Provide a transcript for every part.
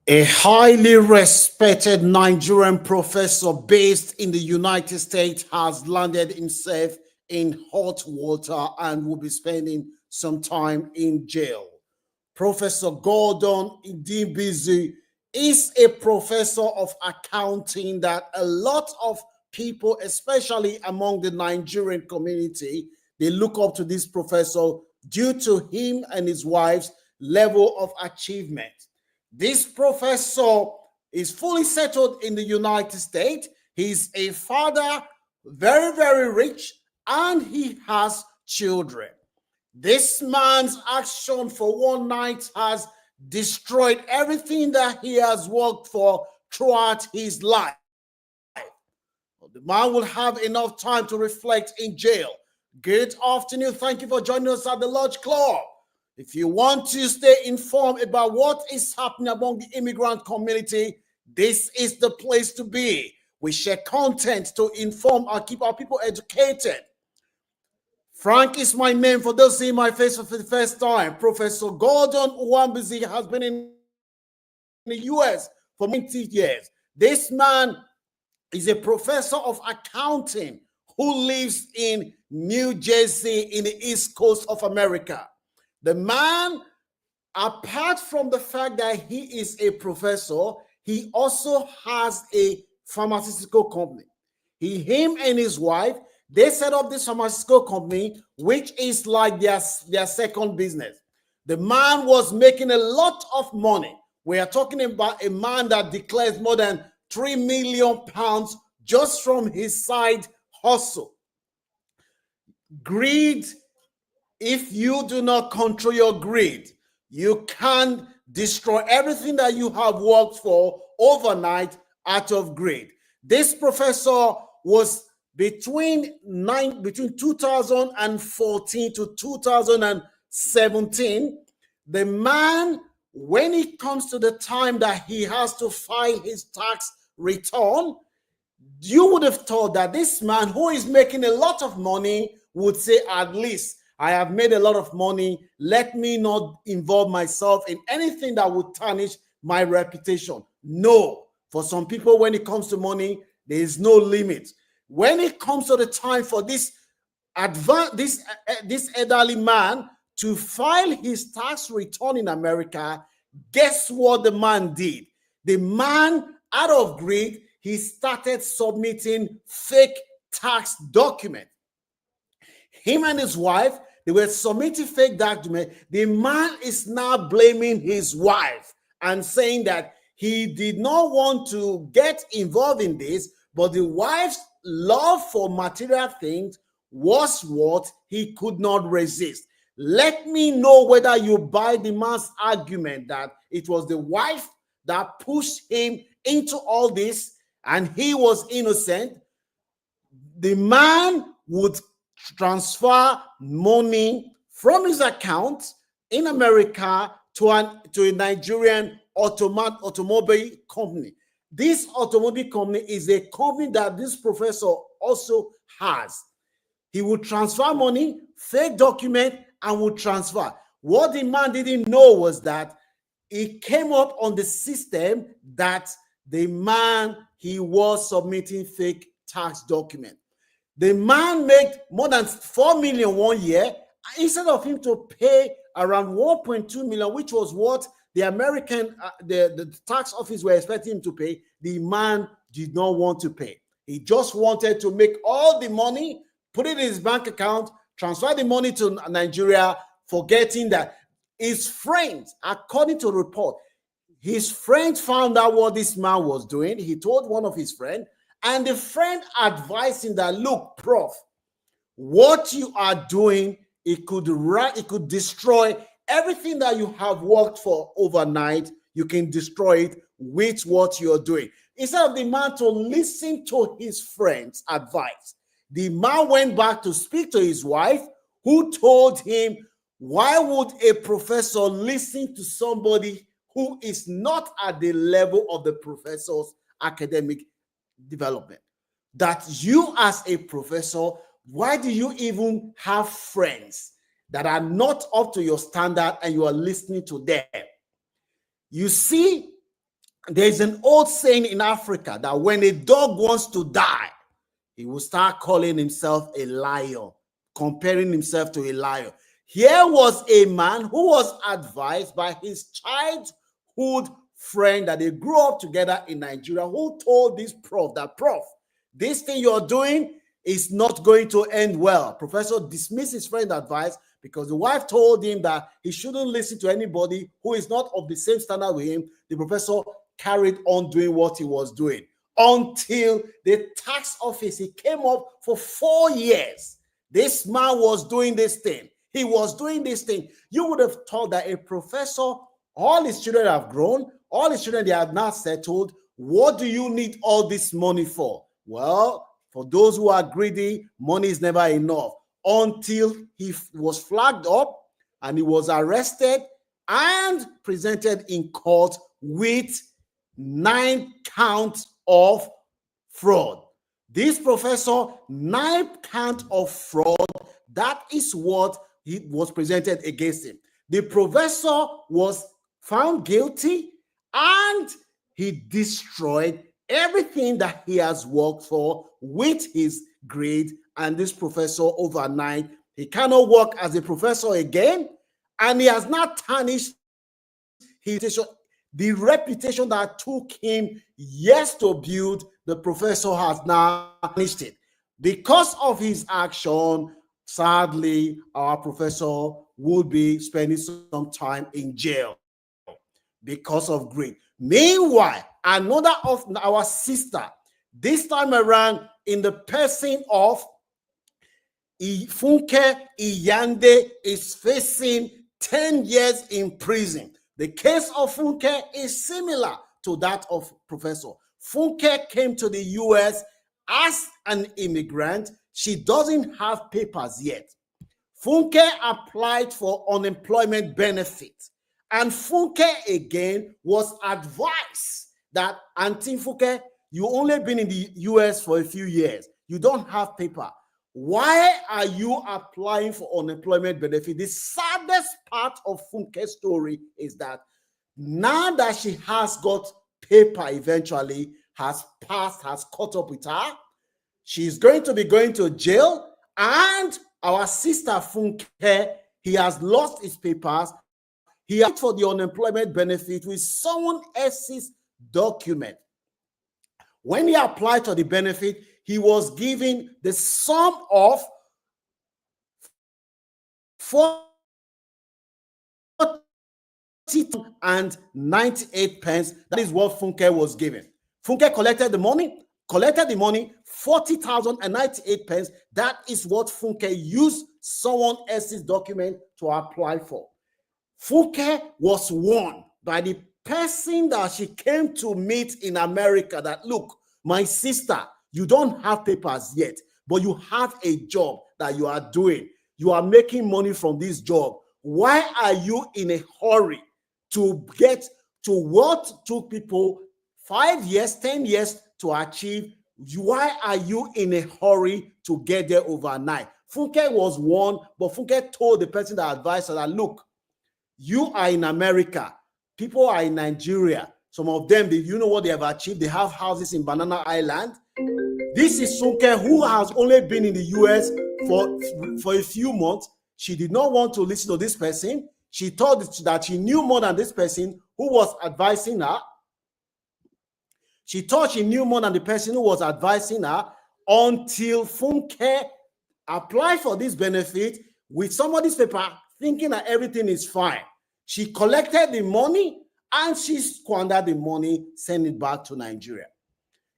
A highly respected Nigerian professor based in the United States has landed himself in hot water and will be spending some time in jail. Professor Gordon Idibisi is a professor of accounting that a lot of people, especially among the Nigerian community, they look up to this professor due to him and his wife's level of achievement. This professor is fully settled in the United States. He's a father, very, very rich, and he has children. This man's action for one night has destroyed everything that he has worked for throughout his life. The man will have enough time to reflect in jail. Good afternoon. Thank you for joining us at the Lodge Club. If you want to stay informed about what is happening among the immigrant community, this is the place to be. We share content to inform and keep our people educated. Frank is my name for those seeing my face for the first time. Professor Gordon Uwambizi has been in the US for 20 years. This man is a professor of accounting who lives in New Jersey in the East Coast of America. The man, apart from the fact that he is a professor, he also has a pharmaceutical company. Him and his wife, they set up this pharmaceutical company, which is like their second business. The man was making a lot of money. We are talking about a man that declares more than £3 million just from his side hustle. Greed, if you do not control your greed, you can destroy everything that you have worked for overnight out of greed. This professor was between 2014 to 2017. The man, when it comes to the time that he has to file his tax return, you would have thought that this man who is making a lot of money would say, at least I have made a lot of money. Let me not involve myself in anything that would tarnish my reputation. No, for some people, when it comes to money, there is no limit. When it comes to the time for this elderly man to file his tax return in America, guess what the man did? The man, out of greed, he started submitting fake tax documents. Him and his wife, they were submitting fake documents. The man is now blaming his wife and saying that he did not want to get involved in this, but the wife's love for material things was what he could not resist. Let me know whether you buy the man's argument that it was the wife that pushed him into all this and he was innocent. The man would transfer money from his account in America to a Nigerian automobile company. This automobile company is a company that this professor also has. He would transfer money, fake document, and would transfer. What the man didn't know was that it came up on the system that the man, he was submitting fake tax document. The man made more than 4 million 1 year. Instead of him to pay around 1.2 million, which was what the American, the tax office were expecting him to pay, the man did not want to pay. He just wanted to make all the money, put it in his bank account, transfer the money to Nigeria, forgetting that his friends, according to the report, his friend found out what this man was doing. He told one of his friends, and the friend advised him that, look, prof, what you are doing, it could destroy everything that you have worked for overnight. You can destroy it with what you're doing. Instead of the man to listen to his friend's advice, the man went back to speak to his wife, who told him, why would a professor listen to somebody who is not at the level of the professor's academic development? That you as a professor, why do you even have friends that are not up to your standard and you are listening to them? You see, There's an old saying in Africa that when a dog wants to die, he will start calling himself a lion, comparing himself to a lion. Here was a man who was advised by his childhood friend that they grew up together in Nigeria, who told this prof that, Prof, this thing you're doing is not going to end well. Professor dismissed his friend's advice because the wife told him that he shouldn't listen to anybody who is not of the same standard with him. The professor carried on doing what he was doing until the tax office, he came up for 4 years. This man was doing this thing. He was doing this thing. You would have thought that a professor, all his children have grown, all his children, they are now settled. What do you need all this money for? Well, for those who are greedy, money is never enough, until he was flagged up and he was arrested and presented in court with 9 counts of fraud. This professor, 9 counts of fraud, that is what he was presented against him. The professor was found guilty and he destroyed everything that he has worked for with his grade. And this professor, overnight, he cannot work as a professor again, and he has not tarnished his the reputation that took him years to build. The professor has now tarnished it because of his action. Sadly, our professor will be spending some time in jail because of greed. Meanwhile, another of our sister, this time around in the person of Funke Iyande, is facing 10 years in prison. The case of Funke is similar to that of Professor. Funke came to the US as an immigrant. She doesn't have papers yet. Funke applied for unemployment benefit. And Funke again was advised that, Auntie Funke, you only been in the US for a few years. You don't have paper. Why are you applying for unemployment benefit? The saddest part of Funke's story is that now that she has got paper, eventually has passed, has caught up with her, she's going to be going to jail. And our sister Funke, he has lost his papers. He applied for the unemployment benefit with someone else's document. When he applied for the benefit, he was given the sum of 40.98 pence. That is what Funke was given. Funke collected the money, 40,098 pence. That is what Funke used someone else's document to apply for. Funke was warned by the person that she came to meet in America that, look, my sister, you don't have papers yet, but you have a job that you are doing. You are making money from this job. Why are you in a hurry to get to what took people 5 years, 10 years to achieve? Why are you in a hurry to get there overnight? Funke was warned, but Funke told the person that advised her that, look, you are in America. People are in Nigeria. Some of them, you know what they have achieved? They have houses in Banana Island. This is Funke, who has only been in the US for a few months. She did not want to listen to this person. She thought that she knew more than this person who was advising her. She thought she knew more than the person who was advising her, until Funke applied for this benefit with somebody's paper, thinking that everything is fine. She collected the money and she squandered the money, sent it back to Nigeria.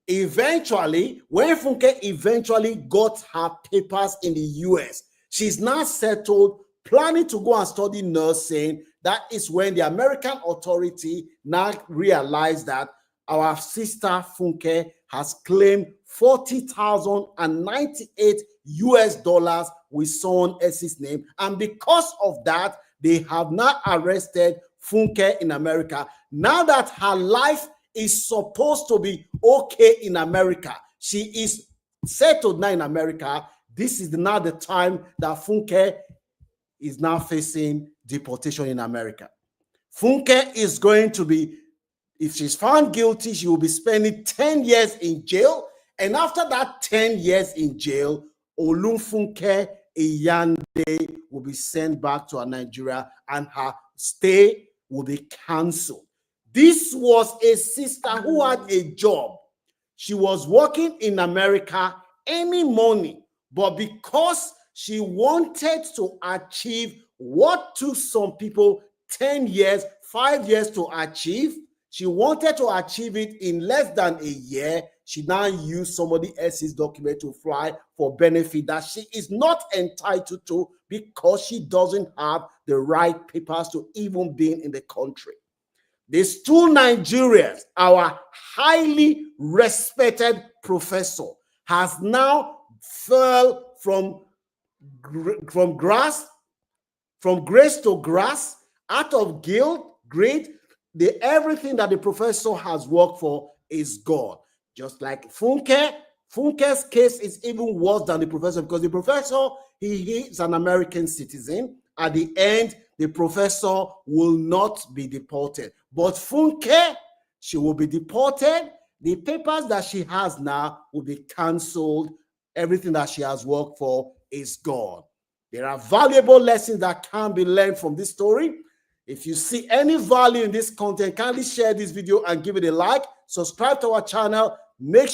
Eventually, when Funke eventually got her papers in the US, she's now settled, planning to go and study nursing. That is when the American authority now realized that our sister Funke has claimed $40,098 with someone else's name. And because of that, they have now arrested Funke in America. Now that her life is supposed to be okay in America, she is settled now in America. This is now the time that Funke is now facing deportation in America. Funke is going to be If she's found guilty, she will be spending 10 years in jail. And after that 10 years in jail, Olumfunke Iyande will be sent back to Nigeria and her stay will be cancelled. This was a sister who had a job. She was working in America any morning, but because she wanted to achieve what took some people 10 years, 5 years to achieve, she wanted to achieve it in less than a year. She now used somebody else's document to fly for benefit that she is not entitled to because she doesn't have the right papers to even be in the country. These two Nigerians, our highly respected professor, has now fell from grace to grass, out of guilt, greed. Everything that the professor has worked for is gone. Just like Funke's case is even worse than the professor, because the professor, he is an American citizen. At the end, the professor will not be deported. But Funke, she will be deported. The papers that she has now will be cancelled. Everything that she has worked for is gone. There are valuable lessons that can be learned from this story. If you see any value in this content, kindly share this video and give it a like. Subscribe to our channel. Make